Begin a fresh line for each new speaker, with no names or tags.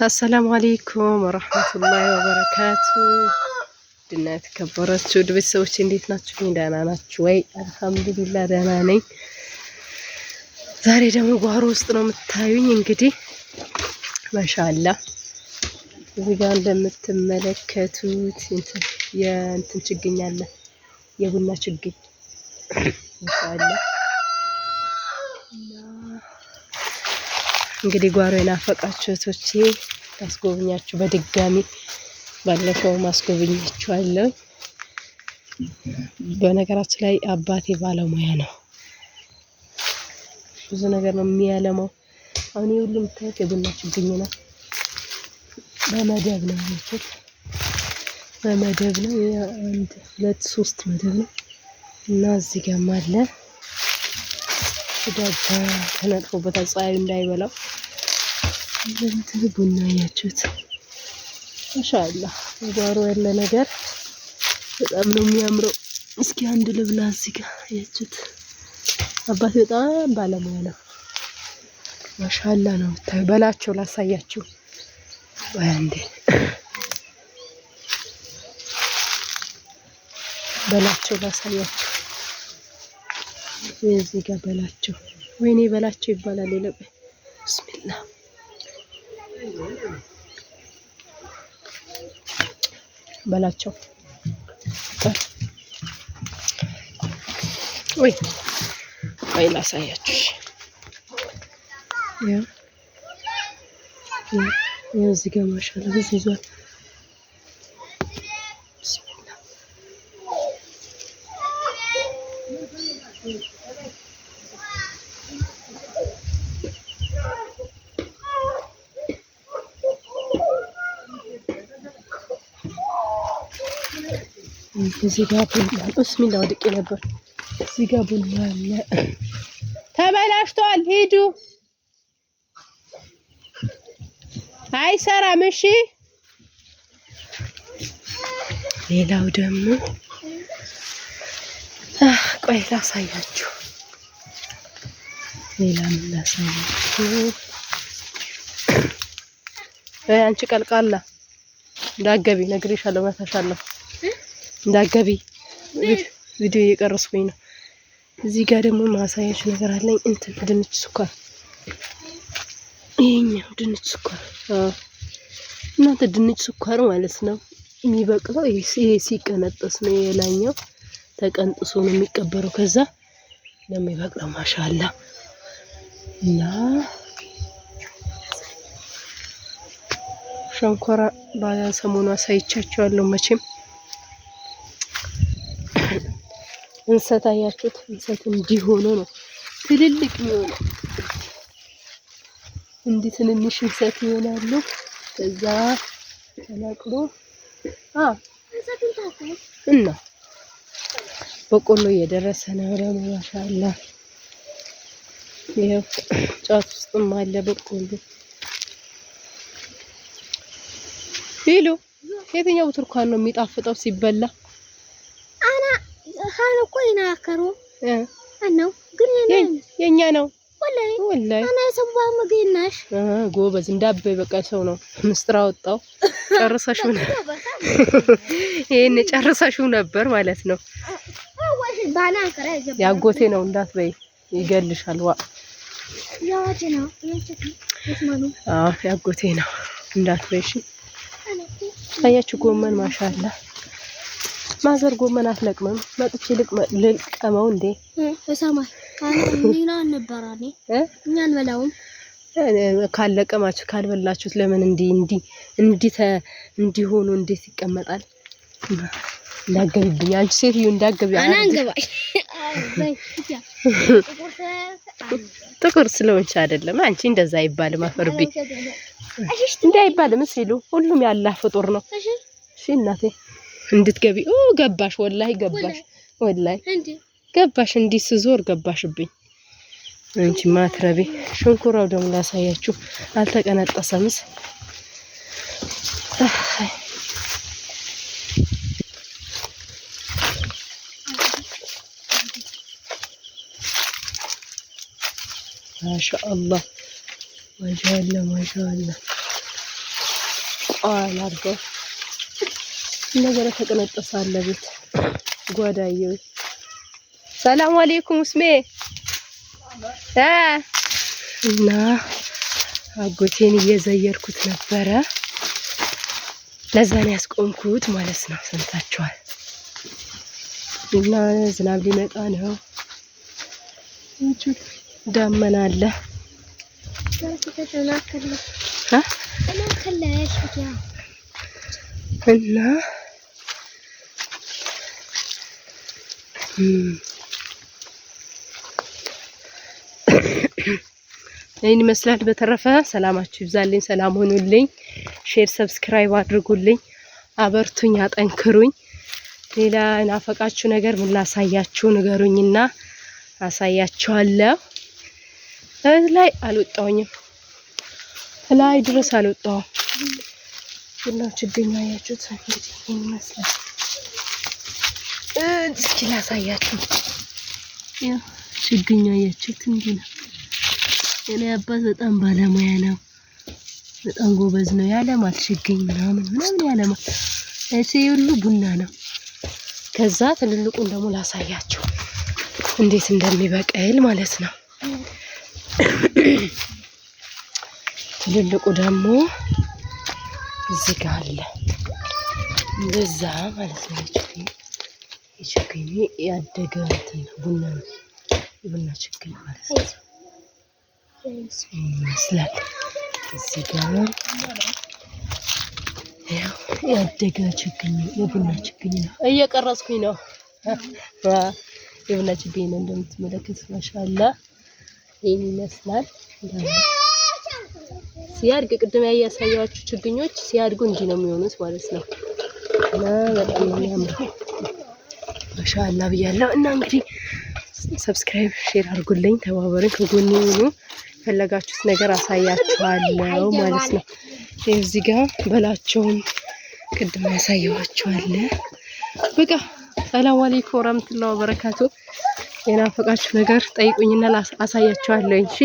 السلام عليكم ورحمة الله وبركاته. دنا تكبرتوا دبسوች እንዴት ናችሁ? ደህና ናችሁ ወይ? አልহামዱሊላህ ደህና ነኝ። ዛሬ ደግሞ ጓሮ ውስጥ ነው የምታዩኝ። እንግዲህ ማሻአላ እዚህ ጋር እንደምትመለከቱት የእንትን ችግኝ አለ፣ የቡና ችግኝ ማሻአላ። እንግዲህ ጓሮ የናፈቃችሁ እህቶቼ አስጎብኛችሁ በድጋሚ ባለፈው ማስጎብኛችኋለሁ። በነገራችን ላይ አባቴ ባለሙያ ነው፣ ብዙ ነገር ነው የሚያለመው። አሁን ሁሉም ታውቁ የቡና ችግኝ ነው፣ በመደብ ነው የሚችል፣ በመደብ ነው። አንድ ሁለት ሶስት መደብ ነው እና እዚህ ጋር አለ ዳባ ተነጥፎበታል ፀሐይ እንዳይበላው። እንትን ቡና ያያችሁት ማሻአላ። ጓሮ ያለ ነገር በጣም ነው የሚያምረው። እስኪ አንድ ልብላ። እዚህ ጋር ያያችሁት አባቴ በጣም ባለሙያ ነው፣ ማሻአላ ነው። ታዩ በላቸው ላሳያችሁ አንዴ፣ በላቸው ላሳያችሁ። እዚህ ጋር በላቸው፣ ወይኔ በላቸው ይባላል የለበ ብስሚላህ። በላቸው ወይ ወይ ላሳያችሁ። ያው እዚህ ጋር ማሻአላ ብዙ ይዟል። እዚህ ጋር ቡና ብስሚላ ወድቄ ነበር። እዚህ ጋር ቡና አለ፣ ተበላሽቷል። ሂዱ፣ አይሰራም። እሺ ሌላው ደግሞ ቆይ ላሳያችሁ። ሌላ ምን ላሳያችሁ? አንቺ ቀልቃላ እንዳገቢ ነግሬሻለሁ፣ መታሻለሁ እንዳገቢ። ቪዲዮ እየቀረስኩኝ ነው። እዚህ ጋር ደግሞ ማሳያችሁ ነገር አለኝ። እንትን ድንች ስኳር፣ ይሄኛው ድንች ስኳር። እናንተ ድንች ስኳር ማለት ነው የሚበቅለው ይሄ ሲቀነጠስ ነው። የላኛው ተቀንጥሶ ነው የሚቀበረው፣ ከዛ ነው የሚበቅለው። ማሻአላ። እና ሸንኮራ ባለሰሞኑ አሳይቻችኋለሁ መቼም። እንሰት አያችሁት? እንሰት እንዲህ ሆኖ ነው ትልልቅ የሚሆነው። እንዲህ ትንንሽ እንሰት ይሆናሉ። ከዛ ተነቅሎ እና በቆሎ እየደረሰ ነው ደግሞ ማሻአላ። ይሄው ጫት ውስጥም አለ በቆሎ። ሄሎ፣ የትኛው ብርቱካን ነው የሚጣፍጠው ሲበላ?
እኮ ይናከሩ አናው ግን
የኛ ነው
ወላሂ አና ሰባ መገናሽ
ጎበዝ እንዳበይ በቃ ሰው ነው። ምስጥራ ወጣው። ጨርሰሽው ይሄን ጨርሰሽው ነበር ማለት ነው። ያጎቴ ነው እንዳትበይ ይገልሻል። ዋ ያዋቴ ነው ያጎቴ ነው እንዳትበይሽ። አያችሁ ጎመን ማሻአላ። ማዘር ጎመን አትለቅምም። መጥቼ ልቀመው እንዴ?
ተሰማይ ካንኒና ነበራኔ እኛን በላውም
ካለቀማችሁ ካልበላችሁት ለምን እንዲሆኑ እንዴት ይቀመጣል? እንዳገብኝ አንቺ ሴትዮ እንዳገቢ
አናንገባይ
ጥቁር ስለሆንሽ አይደለም አንቺ እንደዛ አይባልም። አፈርቢ እንዳይባልም ሲሉ ሁሉም ያላህ ፍጡር ነው። እሺ እናቴ እንድትገቢ ገባሽ። ወላሂ ገባሽ፣ ወላሂ ገባሽ። እንዲህ ስዞር ገባሽብኝ አንቺ ማትረቢ። ሽንኩራው ደግሞ ላሳያችሁ፣ አልተቀነጠሰምስ። ማሻአላህ ማሻአላህ ማሻአላህ አላርገው ነገር ተቀነጠሰ አለ ቤት ጓዳዬው። ሰላም አለይኩም እስሜ እና አጎቴን እየዘየርኩት ነበረ። ለዛ ነው ያስቆምኩት ማለት ነው። ሰምታችኋል። እና ዝናብ ሊመጣ ነው። ዳመና አለ እና ይህን ይመስላል። በተረፈ ሰላማችሁ ይብዛልኝ፣ ሰላም ሆኑልኝ። ሼር ሰብስክራይብ አድርጉልኝ፣ አበርቱኝ፣ አጠንክሩኝ። ሌላ ናፈቃችሁ ነገር ምን ላሳያችሁ ንገሩኝና አሳያችኋለሁ። ላይ አልወጣሁኝም፣ ላይ ድረስ አልወጣሁም። እና ችግኝ አያችሁት እንግዲህ ይሄን ይመስላል። እስኪ ላሳያችሁ። ያ ችግኝ አያችሁት እንዲህ ነው። የኔ አባት በጣም ባለሙያ ነው፣ በጣም ጎበዝ ነው። ያለማት ችግኝ ምናምን ያለማት። እሺ ሁሉ ቡና ነው። ከዛ ትልልቁን ደግሞ ላሳያችሁ እንዴት እንደሚበቅል ማለት ነው። ትልልቁ ደግሞ እዚህ ጋር አለ እንደዛ ማለት ነው። ችግኝ ያደገ እንትን ቡና ነው፣ የቡና ችግኝ ማለት ነው። ይመስላል እዚህ ጋር ያው ያደገ ችግኝ የቡና ችግኝ ነው። እየቀረጽኩኝ ነው። የቡና ችግኝ ነው እንደምትመለከቱት። ማሻአላ ይሄን ይመስላል። ሲያድግ ቅድም ያሳያችሁ ችግኞች ሲያድጉ እንዲህ ነው የሚሆኑት ማለት ነው። እና በጣም የሚያምር ማሻአላ ብያለሁ። እና እንግዲህ ሰብስክራይብ ሼር አድርጉልኝ፣ ተባበሩኝ፣ ከጎኔ ሁኑ። ፈለጋችሁት ነገር አሳያችኋለሁ ማለት ነው። እዚህ ጋር በላቸውም ቅድም ያሳየዋችኋል። በቃ ሰላም አለይኩም ወራህመቱላሂ ወበረካቱ። የናፈቃችሁ ነገር ጠይቁኝና አሳያችኋለሁ። እሺ